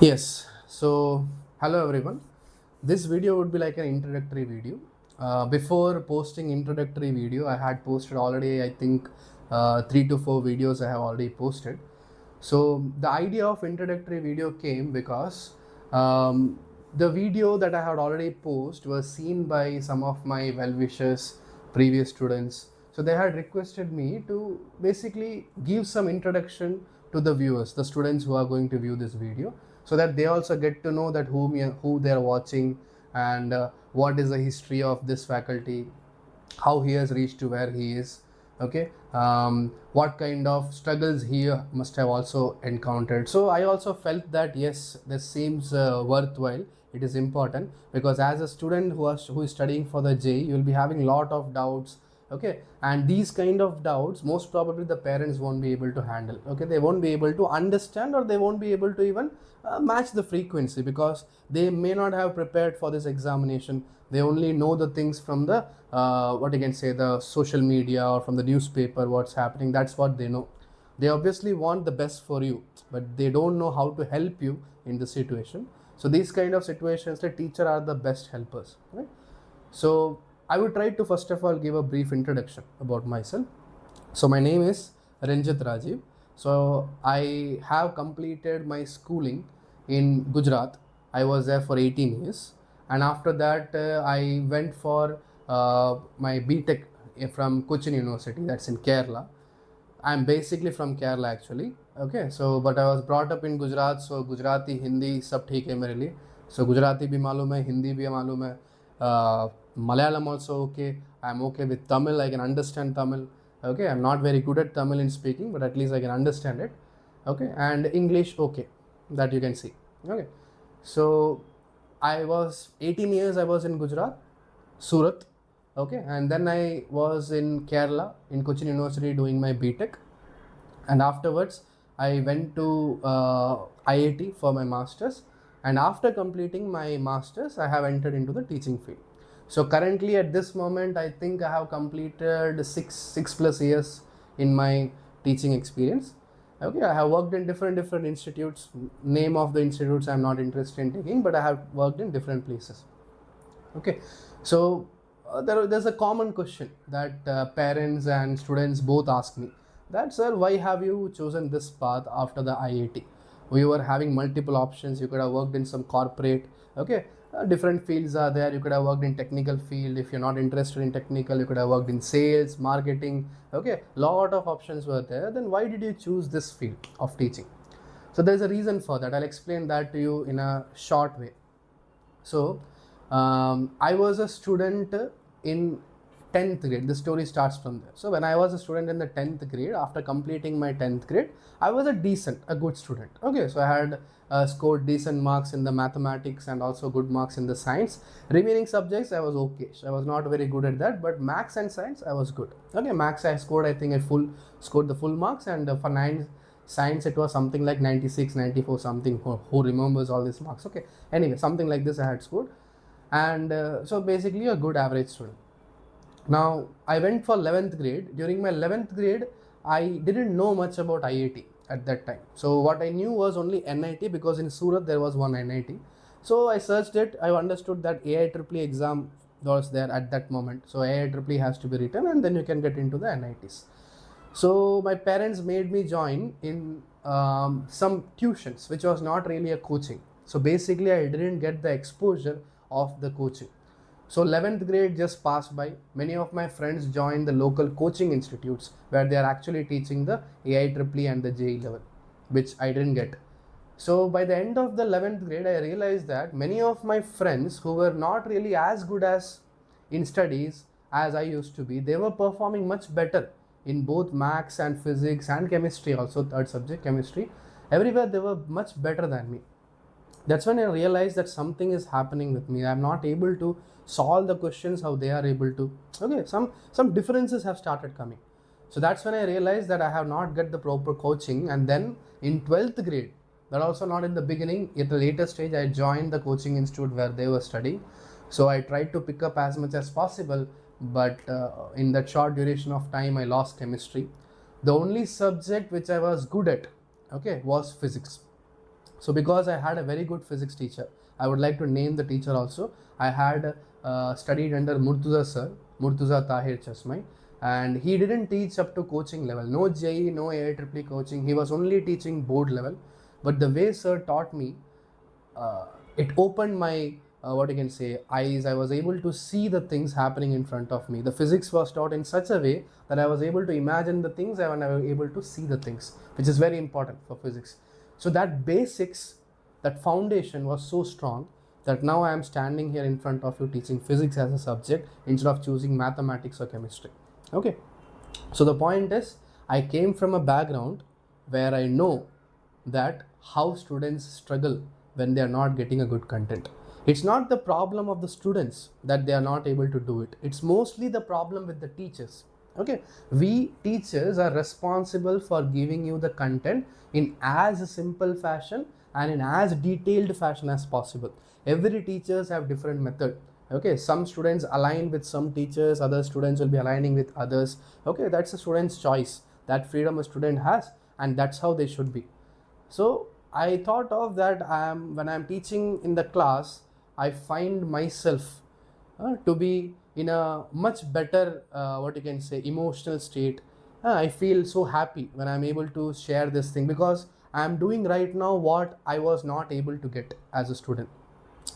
Yes. So, hello everyone. This video would be like an introductory video. Before posting introductory video, I had posted already, I think, 3 to 4 videos I have already posted. So the idea of introductory video came because the video that I had already posted was seen by some of my well-wishers, previous students. So they had requested me to basically give some introduction to the viewers, the students who are going to view this video, so that they also get to know that who they are watching, and what is the history of this faculty, how he has reached to where he is. Okay. What kind of struggles he must have also encountered. So I also felt that yes, this seems worthwhile. It is important because as a student who is studying for the J, you will be having lot of doubts. Okay. And these kind of doubts most probably the parents won't be able to handle. Okay. They won't be able to understand, or they won't be able to even match the frequency, because they may not have prepared for this examination. They only know the things from the what you can say, the social media or from the newspaper, what's happening. That's what they know. They obviously want the best for you, but they don't know how to help you in the situation. So these kind of situations, the teacher are the best helpers, right? So I would try to first of all give a brief introduction about myself. So my name is Ranjit Rajiv. So I have completed my schooling in Gujarat. I was there for 18 years, and after that I went for my BTech from Cochin University. That's in Kerala. I'm basically from Kerala actually. Okay, so but I was brought up in Gujarat, so Gujarati Hindi सब ठीक है मेरे लिए. So Gujarati भी मालूम है, Hindi भी मालूम है, Malayalam also okay. I'm okay with Tamil. I can understand Tamil. Okay, I'm not very good at Tamil in speaking, but at least I can understand it. Okay, and English okay, that you can see. Okay, so I was 18 years. I was in Gujarat, Surat. Okay, and then I was in Kerala in Cochin University doing my BTech, and afterwards I went to IIT for my masters, and after completing my masters I have entered into the teaching field. So currently at this moment I think I have completed six plus years in my teaching experience. Okay, I have worked in different institutes. Name of the institutes I'm not interested in taking, but I have worked in different places. Okay, so there's a common question that parents and students both ask me, that sir, why have you chosen this path after the IIT? We were having multiple options. You could have worked in some corporate. Okay, different fields are there. You could have worked in technical field. If you're not interested in technical, you could have worked in sales, marketing. Okay, lot of options were there. Then why did you choose this field of teaching? So there's a reason for that. I'll explain that to you in a short way. So I was a student in 10th grade. The story starts from there. So when I was a student in the 10th grade, after completing my 10th grade, I was a good student. Okay, so I had scored decent marks in the mathematics and also good marks in the science. Remaining subjects I was okay. So I was not very good at that, but maths and science I was good. Okay, maths I scored, I think I scored the full marks, and for 9 science it was something like 96, 94 something. Who remembers all these marks? Okay, anyway, something like this I had scored, and so basically a good average student. Now I went for 11th grade. During my 11th grade I didn't know much about IIT at that time. So what I knew was only NIT, because in Surat there was one NIT. So I searched it. I understood that AIEEE exam was there at that moment. So AIEEE has to be written, and then you can get into the NITs. So my parents made me join in some tuitions, which was not really a coaching. So basically I didn't get the exposure of the coaching. So 11th grade just passed by. Many of my friends joined the local coaching institutes where they are actually teaching the AIEEE and the JEE level, which I didn't get. So by the end of the 11th grade, I realized that many of my friends who were not really as good as in studies as I used to be, they were performing much better in both maths and physics and chemistry, also third subject chemistry. Everywhere they were much better than me. That's when I realized that something is happening with me. I'm not able to solve the questions how they are able to. Okay, some differences have started coming. So that's when I realized that I have not got the proper coaching. And then in 12th grade, that also not in the beginning, at the later stage, I joined the coaching institute where they were studying. So I tried to pick up as much as possible, but in that short duration of time I lost chemistry. The only subject which I was good at, okay, was physics. So because I had a very good physics teacher, I would like to name the teacher also. I had studied under Murtuza sir, Murtuza Tahir Chasmai, and he didn't teach up to coaching level. No JE, no AIEEE coaching. He was only teaching board level. But the way sir taught me, it opened my what you can say eyes. I was able to see the things happening in front of me. The physics was taught in such a way that I was able to imagine the things and I was able to see the things, which is very important for physics. So that basics, that foundation was so strong that now I am standing here in front of you teaching physics as a subject instead of choosing mathematics or chemistry. Okay, so the point is, I came from a background where I know that how students struggle when they are not getting a good content. It's not the problem of the students that they are not able to do it. It's mostly the problem with the teachers. Okay, we teachers are responsible for giving you the content in as simple fashion and in as detailed fashion as possible. Every teachers have different method. Okay, some students align with some teachers, other students will be aligning with others. Okay, that's a student's choice. That freedom a student has, and that's how they should be. So I thought of that when I'm teaching in the class, I find myself to be in a much better what you can say emotional state. I feel so happy when I'm able to share this thing, because I'm doing right now what I was not able to get as a student.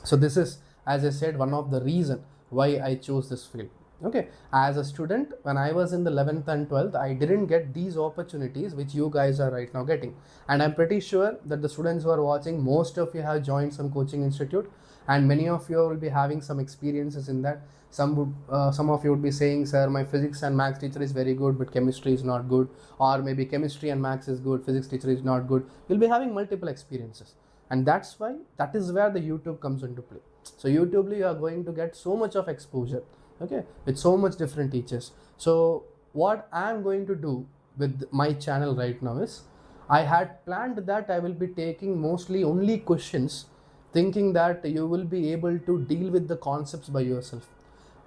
So this is, as I said, one of the reason why I chose this field. Okay, as a student, when I was in the 11th and 12th, I didn't get these opportunities which you guys are right now getting. And I'm pretty sure that the students who are watching, most of you have joined some coaching institute, and many of you will be having some experiences in that. Some of you would be saying, sir, my physics and maths teacher is very good, but chemistry is not good. Or maybe chemistry and maths is good, physics teacher is not good. You'll be having multiple experiences. And that's why, that is where the YouTube comes into play. So YouTube, you are going to get so much of exposure, okay, with so much different teachers. So what I'm going to do with my channel right now is, I had planned that I will be taking mostly only questions, thinking that you will be able to deal with the concepts by yourself.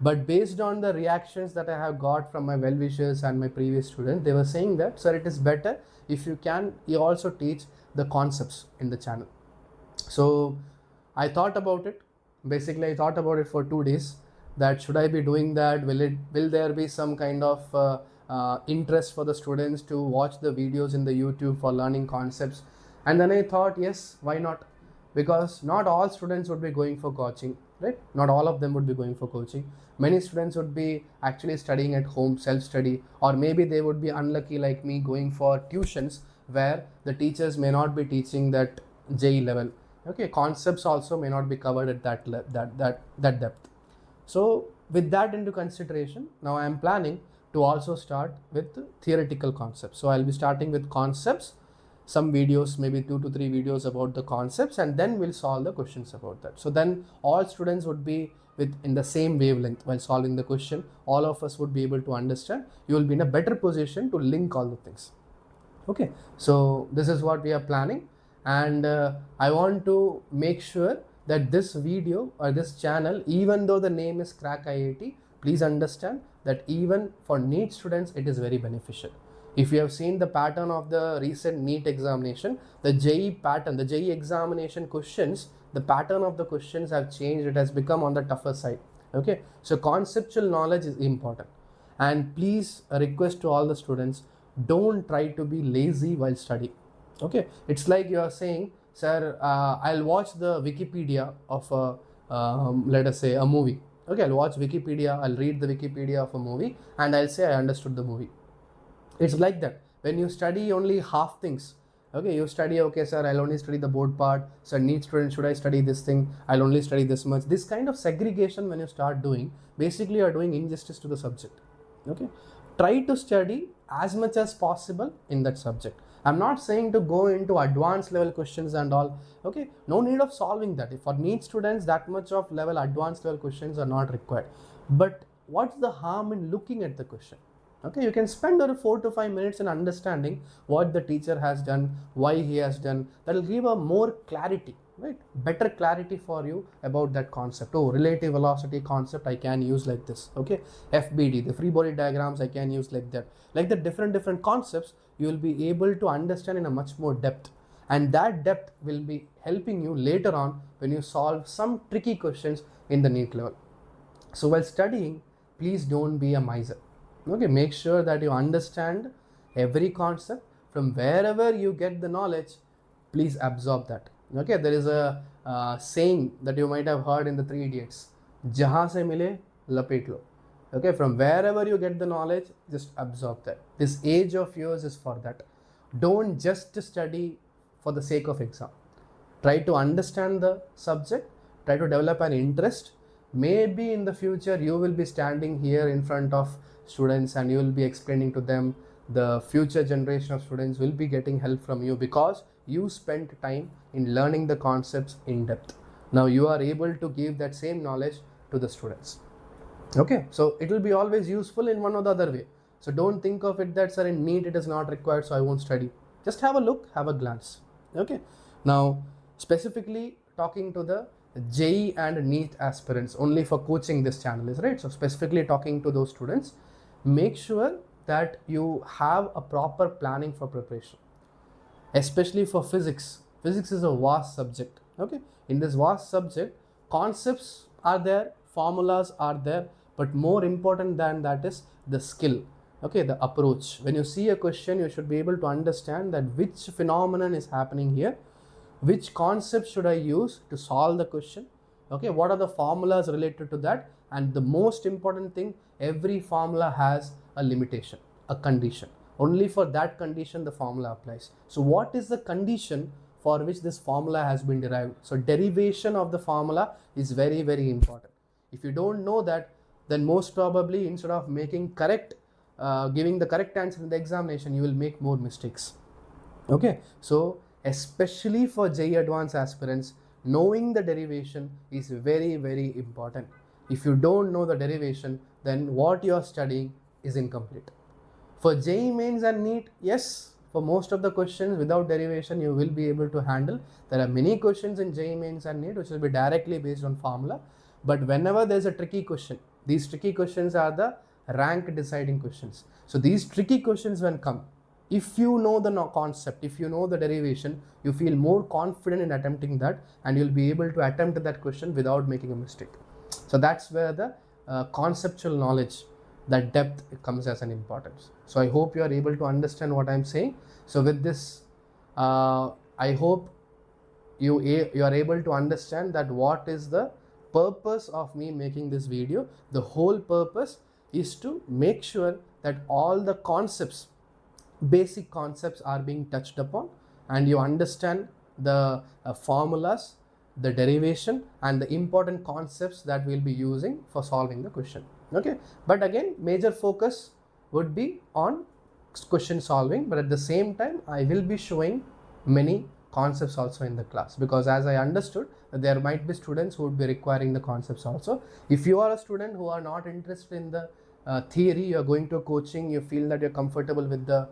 But based on the reactions that I have got from my well-wishers and my previous students, they were saying that, sir, it is better if you also teach the concepts in the channel. So I thought about it. Basically, I thought about it for 2 days, that should I be doing that? Will there be some kind of interest for the students to watch the videos in the YouTube for learning concepts? And then I thought, yes, why not? Because not all students would be going for coaching, right? Not all of them would be going for coaching. Many students would be actually studying at home, self-study, or maybe they would be unlucky like me, going for tuitions where the teachers may not be teaching that JE level. Okay, concepts also may not be covered at that depth. So with that into consideration, now I am planning to also start with theoretical concepts. So I'll be starting with concepts, some videos, maybe 2 to 3 videos about the concepts, and then we'll solve the questions about that. So then all students would be in the same wavelength while solving the question. All of us would be able to understand. You will be in a better position to link all the things. Okay, so this is what we are planning, and I want to make sure that this video or this channel, even though the name is Crack IIT, please understand that even for NEET students it is very beneficial. If you have seen the pattern of the recent NEET examination, the JE pattern, the JE examination questions, the pattern of the questions have changed. It has become on the tougher side. Okay, so conceptual knowledge is important, and please, a request to all the students, don't try to be lazy while studying. Okay, it's like you are saying, sir, I'll watch the Wikipedia of let us say a movie. Okay, I'll watch Wikipedia, I'll read the Wikipedia of a movie, and I'll say I understood the movie. It's like that. When you study only half things, okay, you study, okay, sir, I'll only study the board part. Sir, NEET student, should I study this thing? I'll only study this much. This kind of segregation, when you start doing, basically you are doing injustice to the subject. Okay, try to study as much as possible in that subject. I'm not saying to go into advanced level questions and all. Okay, no need of solving that. For NEET students, that much of level advanced level questions are not required. But what's the harm in looking at the question? Okay, you can spend 4 to 5 minutes in understanding what the teacher has done, why he has done. That will give a more clarity, right? Better clarity for you about that concept. Oh, relative velocity concept I can use like this. Okay, FBD, the free body diagrams, I can use like that. Like the different concepts, you will be able to understand in a much more depth. and that depth will be helping you later on when you solve some tricky questions in the NEET level. So while studying, please don't be a miser. Okay, make sure that you understand every concept from wherever you get the knowledge. Please absorb that. Okay, there is a saying that you might have heard in the Three Idiots: "Jahan se mile, lapet lo." Okay, from wherever you get the knowledge, just absorb that. This age of yours is for that. Don't just study for the sake of exam. Try to understand the subject, try to develop an interest. Maybe in the future you will be standing here in front of students and you will be explaining to them. The future generation of students will be getting help from you because you spent time in learning the concepts in depth. Now you are able to give that same knowledge to the students. Okay, so it will be always useful in one or the other way. So don't think of it that, sir, in NEET it is not required, so I won't study. Just have a look, have a glance. Okay, now specifically talking to the JEE and NEET aspirants, only for coaching this channel is right. So specifically talking to those students, make sure that you have a proper planning for preparation, especially for physics. Physics is a vast subject. Okay, in this vast subject, concepts are there, formulas are there, but more important than that is the skill. Okay, the approach. When you see a question, you should be able to understand that which phenomenon is happening here, which concept should I use to solve the question. Okay, what are the formulas related to that, and the most important thing, every formula has a limitation, a condition. Only for that condition the formula applies. So what is the condition for which this formula has been derived? So derivation of the formula is very, very important. If you don't know that, then most probably instead of making correct, giving the correct answer in the examination, you will make more mistakes. Okay, so especially for JEE Advanced aspirants, knowing the derivation is very, very important. If you don't know the derivation, then what you are studying is incomplete. For JEE Mains and NEET, yes, for most of the questions without derivation you will be able to handle. There are many questions in JEE Mains and NEET which will be directly based on formula, but whenever there is a tricky question, these tricky questions are the rank deciding questions. So these tricky questions when come, if you know the concept, if you know the derivation, you feel more confident in attempting that, and you'll be able to attempt that question without making a mistake. So that's where the conceptual knowledge, that depth comes as an importance. So I hope you are able to understand what I'm saying. So with this, I hope you are able to understand that what is the purpose of me making this video. The whole purpose is to make sure that all the concepts, basic concepts, are being touched upon, and you understand the formulas, the derivation, and the important concepts that we'll be using for solving the question. Okay, but again, major focus would be on question solving, but at the same time I will be showing many concepts also in the class, because as I understood, there might be students who would be requiring the concepts also. If you are a student who are not interested in the theory, you are going to coaching, you feel that you're comfortable with the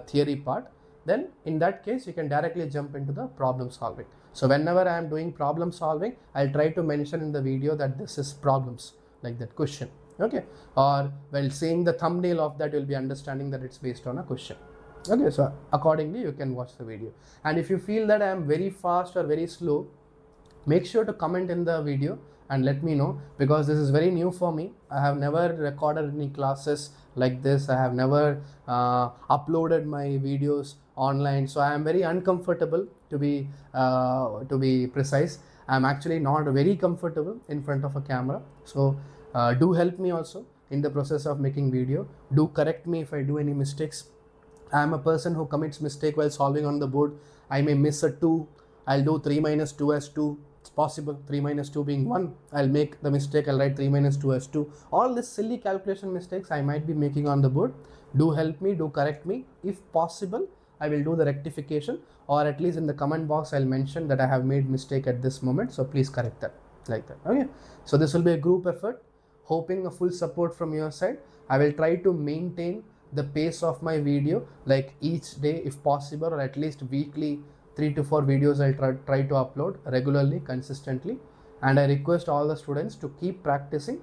theory part, then in that case you can directly jump into the problem solving. So whenever I am doing problem solving, I'll try to mention in the video that this is problems, like that question. Okay, or while seeing the thumbnail of that, you'll be understanding that it's based on a question. Okay, so accordingly you can watch the video. And if you feel that I am very fast or very slow, make sure to comment in the video and let me know, because this is very new for me. I have never recorded any classes like this. I have never uploaded my videos online, so I am very uncomfortable, to be precise. I'm actually not very comfortable in front of a camera. So do help me also in the process of making video. Do correct me if I do any mistakes. I am a person who commits mistake while solving on the board. I may miss a 2. I'll do 3 minus 2 as 2. It's possible. 3 minus 2 being 1. I'll make the mistake. I'll write 3 minus 2 as 2. All these silly calculation mistakes I might be making on the board. Do help me. Do correct me. If possible, I will do the rectification, or at least in the comment box I'll mention that I have made mistake at this moment. So please correct that, like that. Okay. So this will be a group effort. Hoping a full support from your side. I will try to maintain the pace of my video, like each day if possible, or at least weekly 3 to 4 videos I'll try to upload regularly, consistently. And I request all the students to keep practicing.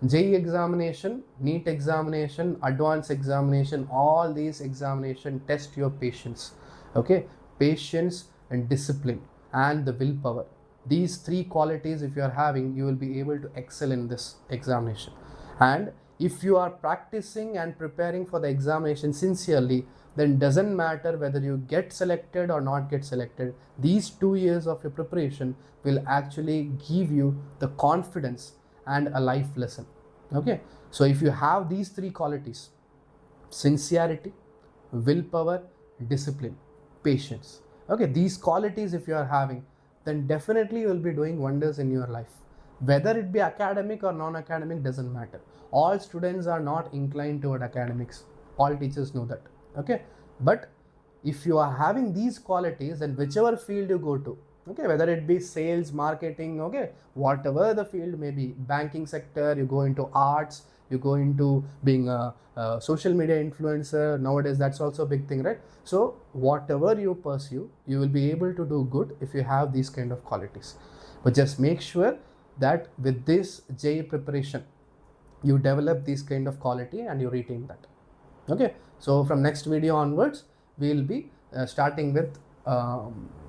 JEE examination, NEET examination, advanced examination, all these examination test your patience. Okay, patience and discipline and the willpower. These three qualities if you are having, you will be able to excel in this examination. And if you are practicing and preparing for the examination sincerely, then doesn't matter whether you get selected or not get selected. These 2 years of your preparation will actually give you the confidence and a life lesson. Okay, so if you have these three qualities, sincerity, willpower, discipline, patience, okay, these qualities if you are having, then definitely you will be doing wonders in your life. Whether it be academic or non-academic doesn't matter. All students are not inclined toward academics. All teachers know that. Okay, but if you are having these qualities, then whichever field you go to, okay, whether it be sales, marketing, okay, whatever the field may be, banking sector, you go into arts, you go into being a social media influencer nowadays, that's also a big thing, right? So whatever you pursue, you will be able to do good if you have these kind of qualities. But just make sure that with this JEE preparation, you develop this kind of quality and you retain that. Okay, so from next video onwards, we will be starting with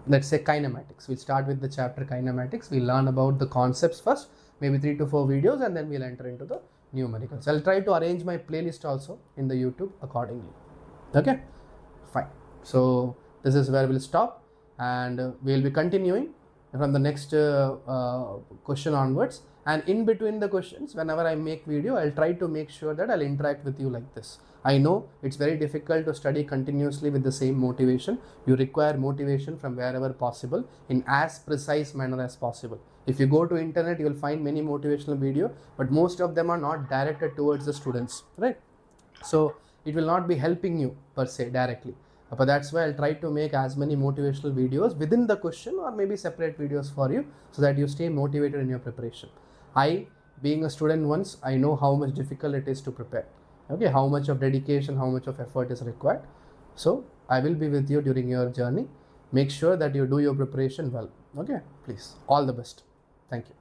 let's say kinematics. We'll start with the chapter kinematics. We'll learn about the concepts first, maybe 3 to 4 videos, and then we'll enter into the numericals. I'll try to arrange my playlist also in the YouTube accordingly. Okay, fine. So this is where we'll stop, and we'll be continuing from the next question onwards. And in between the questions, whenever I make video, I'll try to make sure that I'll interact with you like this. I know it's very difficult to study continuously with the same motivation. You require motivation from wherever possible in as precise manner as possible. If you go to internet, you will find many motivational video, but most of them are not directed towards the students, right? So it will not be helping you per se directly. But that's why I'll try to make as many motivational videos within the question, or maybe separate videos for you, so that you stay motivated in your preparation. I, being a student once, I know how much difficult it is to prepare. Okay, how much of dedication, how much of effort is required. So I will be with you during your journey. Make sure that you do your preparation well. Okay, please, all the best. Thank you.